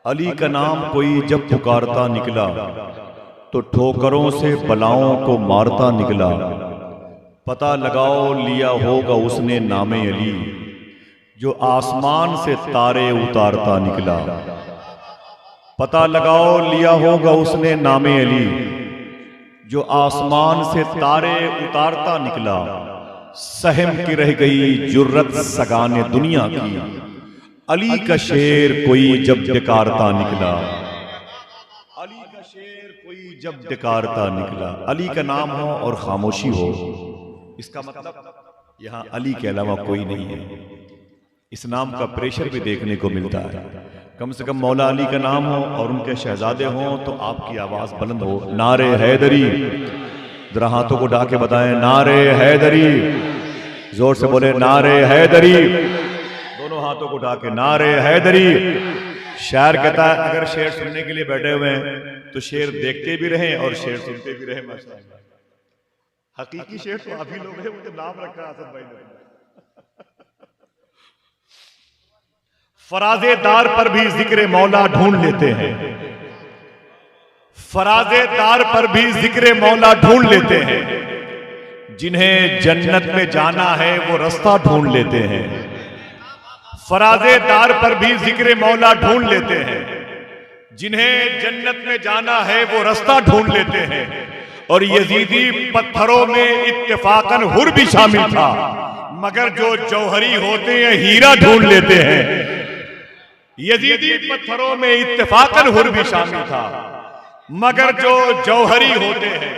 अली का नाम कोई जब पुकारता निकला तो ठोकरों से बलाओं को मारता निकला। पता लगाओ लिया होगा उसने नामे अली, जो आसमान से तारे उतारता निकला। पता लगाओ लिया होगा उसने नामे अली, जो आसमान से तारे उतारता निकला। सहम की रह गई जुर्रत सगाने दुनिया की, अली का शेर कोई जब डकारता निकला। अली का शेर कोई जब डकारता निकला। अली का नाम हो और खामोशी हो, इसका मतलब यहां अली के अलावा कोई नहीं है। इस नाम का प्रेशर भी देखने को मिलता है। कम से कम मौला अली का नाम हो और उनके शहजादे हों तो आपकी आवाज बुलंद हो, नारे हैदरी। जरा हाथों को उठा के बताएं, नारे हैदरी। जोर से बोले, नारे हैदरी। दोनों हाथों को उठा के, नारे हैदरी। शायर कहता है अगर शेर सुनने के लिए बैठे हुए हैं तो शेर देखते भी रहें और शेर सुनते भी रहें। माशाअल्लाह, हकीकी शेर तो आप ही लोग हैं, मुझे नाम रखा असद भाई ने। फराजेदार पर भी जिक्र मौला ढूंढ लेते हैं। फराजेदार पर भी जिक्र मौला ढूंढ लेते हैं। जिन्हें जन्नत में जाना है वो रास्ता ढूंढ लेते हैं। फराजेदार पर भी जिक्र मौला ढूंढ लेते हैं। जिन्हें जन्नत में जाना है वो रास्ता ढूंढ लेते हैं। और यजीदी पत्थरों में इत्तेफाकन हुर भी शामिल था, मगर जो जौहरी होते हैं हीरा ढूंढ लेते हैं। यजीदी पत्थरों में इत्तेफाकन हुर भी शामिल था, मगर जो जौहरी होते हैं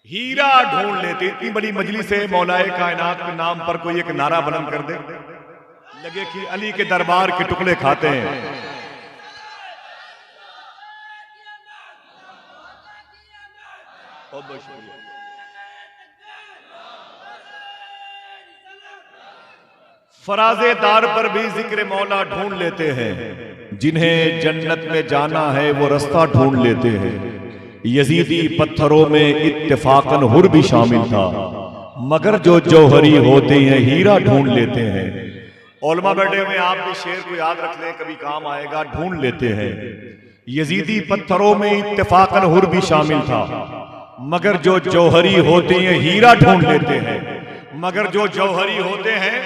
हीरा ढूंढ लेते। इतनी बड़ी मजलिस से मौलाए कायनात के नाम पर कोई एक नारा बुलंद कर दे, लगे कि अली के दरबार के टुकड़े खाते हैं। बहुत बहुत शुक्रिया। फराजेदार पर भी जिक्र मौला ढूंढ लेते हैं। जिन्हें जन्नत में जाना है वो रास्ता ढूंढ लेते हैं। यजीदी पत्थरों में इत्तेफाकन हुर भी शामिल था, मगर जो जौहरी होते हैं हीरा ढूंढ लेते हैं। उलमा बैठे हुए, आप भी शेर को याद रख लें, कभी काम आएगा। ढूंढ लेते हैं। यजीदी पत्थरों में इत्तेफाकन हुर भी शामिल था, मगर जो जौहरी होते हैं हीरा ढूंढ लेते हैं। मगर जो जौहरी होते हैं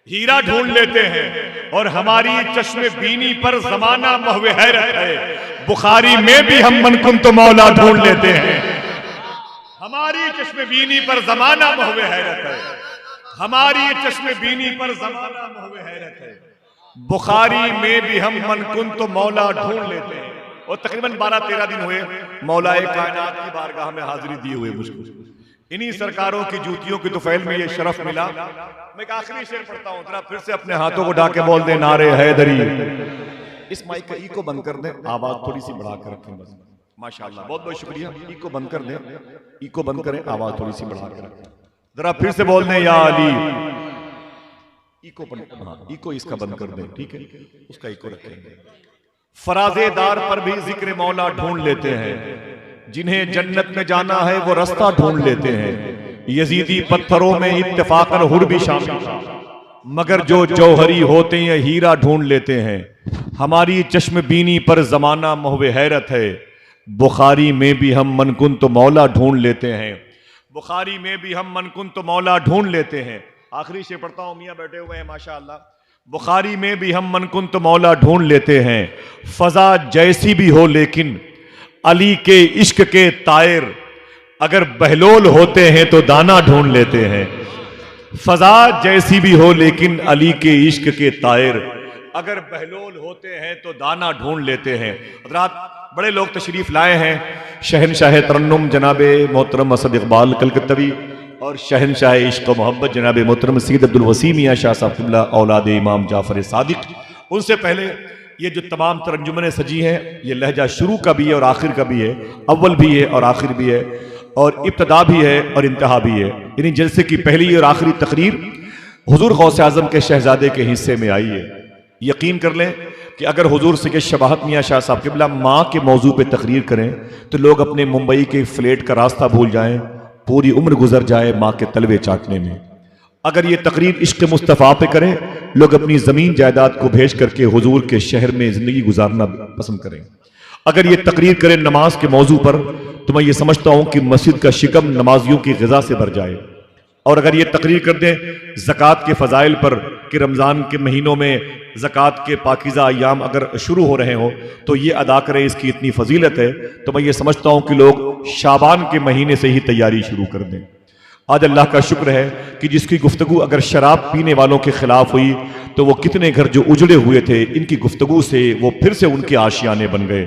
हीरा ढूंढ लेते हैं। और हमारी चश्मे बीनी पर जमाना महवे हैरत है, बुखारी में भी हम मनकुन तो मौला ढूंढ लेते हैं। हमारी चश्मे बीनी पर जमाना महवे हैरत है। हमारी चश्मे बीनी पर जमाना महवे हैरत है, बुखारी में भी हम मनकुन तो मौला ढूंढ लेते हैं। और तकरीबन 12-13 दिन हुए मौलाए कायनात की बारगाह में हाजिरी दिए हुए मुझको। इन्हीं सरकारों की जूतियों की तुफैल में ये शरफ मिला। मैं एक आखिरी शेर पढ़ता हूं, जरा फिर से अपने हाथों को ढाके बोल दे, नारे हैदरी। इस माइक का ई को बंद कर दें, आवाज थोड़ी सी बढ़ा कर रखें बस। माशाअल्लाह, बहुत बहुत शुक्रिया। ई को बंद कर दें, ई को बंद करें, आवाज थोड़ी सी बढ़ा कर रखें। जरा फिर से बोल दें, या अली। ई को हाँ, ई को इसका बंद कर दें, ठीक है, उसका ई को रखेंगे। फराजेदार पर भी जिक्र मौला ढूंढ लेते हैं। जिन्हें जन्नत में जाना है वो रास्ता ढूंढ लेते हैं। यजीदी पत्थरों में इत्तेफाकन हुर भी शामिल था, मगर जो जौहरी होते हैं हीरा ढूंढ लेते हैं। हमारी चश्म बीनी पर जमाना महवे हैरत है, बुखारी में भी हम मनकुन तो मौला ढूंढ लेते हैं। बुखारी में भी हम मनकुन तो मौला ढूंढ लेते हैं। आखिरी शेर पढ़ता हूं, मियां बैठे हुए हैं माशाअल्लाह। बुखारी में भी हम मनकुन तो मौला ढूंढ लेते हैं। फजा जैसी भी हो लेकिन अली के इश्क के तायर, अगर बहलोल होते हैं तो दाना ढूंढ लेते हैं। फजा जैसी भी हो लेकिन अली के इश्क के तायर, अगर बहलोल होते हैं तो दाना ढूंढ लेते हैं। हज़रात, बड़े लोग तशरीफ लाए हैं। शहनशाह तरन्नुम जनाबे मोहतरम असद इकबाल कलकत्तवी और शहनशाह इश्क मोहब्बत जनाबे मोहतरम सैयद अब्दुल वसी मियां शाह साहब क़िबला औलाद इमाम जाफर सादिक। उनसे पहले ये जो तमाम तरंजुमने सजी हैं, ये लहजा शुरू का भी है और आखिर का भी है, अव्वल भी है और आखिर भी है, और इब्तदा भी है और इंतहा भी है। यानी जलसे की पहली और आखिरी तकरीर हुजूर गौसे आजम के शहजादे के हिस्से में आई है। यकीन कर लें कि अगर हुजूर सैयद शबाहत मियां शाह साहब क़िबला माँ के मौजू पे तकरीर करें तो लोग अपने मुंबई के फ्लैट का रास्ता भूल जाएं, पूरी उम्र गुजर जाए माँ के तलवे चाटने में। अगर ये तकरीर इश्क मुस्तफ़ा पे करें, लोग अपनी ज़मीन जायदाद को भेज करके हुजूर के शहर में ज़िंदगी गुजारना पसंद करें। अगर ये तकरीर करें नमाज के मौजू पर, तो मैं ये समझता हूँ कि मस्जिद का शिकम नमाजियों की ग़िज़ा से भर जाए। और अगर ये तकरीर कर दें ज़कात के फ़ज़ाइल पर कि रमज़ान के महीनों में ज़कात के पाकीज़ा अय्याम अगर शुरू हो रहे हों तो ये अदा करें, इसकी इतनी फजीलत है, तो मैं ये समझता हूँ कि लोग शाबान के महीने से ही तैयारी शुरू कर दें। आज अल्लाह का शुक्र है कि जिसकी गुफ्तगू अगर शराब पीने वालों के खिलाफ हुई तो वो कितने घर जो उजड़े हुए थे इनकी गुफ्तगू से वो फिर से उनके आशियाने बन गए।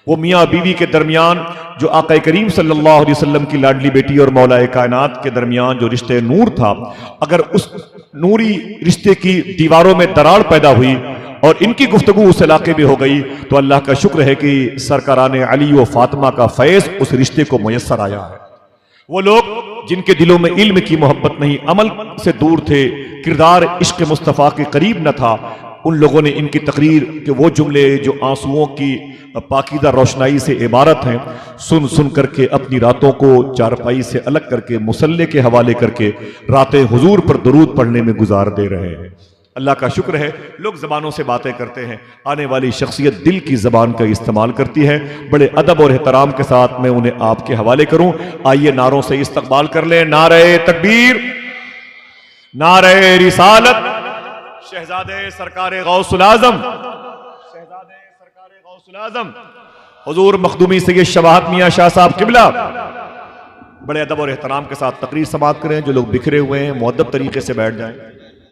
वो मियाँ बीवी के दरमियान जो आका करीम सल्लल्लाहु अलैहि वसल्लम की लाडली बेटी और मौलाए कायनात के दरमियान जो रिश्ते नूर था, अगर उस नूरी रिश्ते की दीवारों में दरार पैदा हुई और इनकी गुफ्तगू उस इलाके में हो गई, तो अल्लाह का शुक्र है कि सरकारान अली व फातिमा का फैज़ उस रिश्ते को मुयस्सर आया है। वो लोग जिनके दिलों में इल्म की मोहब्बत नहीं, अमल से दूर थे, किरदार इश्क मुस्तफ़ा के करीब न था, उन लोगों ने इनकी तकरीर के वो जुमले जो आंसुओं की पाकीज़ा रोशनाई से इबारत हैं, सुन सुन करके अपनी रातों को चारपाई से अलग करके मुसल्ले के हवाले करके रातें हुजूर पर दरूद पढ़ने में गुजार दे रहे हैं। अल्लाह का शुक्र है लोग ज़बानों से बातें करते हैं, आने वाली शख्सियत दिल की ज़बान का इस्तेमाल करती है। बड़े अदब और एहतराम के साथ मैं उन्हें आपके हवाले करूं। आइए नारों से इस्तकबाल कर लें। नारे तकबीर, नारे रिसालत, शहजादे सरकारे गौसुल आज़म, शहजादे सरकारे गौसुल आज़म हुजूर मखदूमी सैयद शवाहत मियां शाह साहब किबला। बड़े अदब और एहतराम के साथ तकरीर समाअत करें। जो लोग बिखरे हुए हैं मुअद्दब तरीके से बैठ जाएं।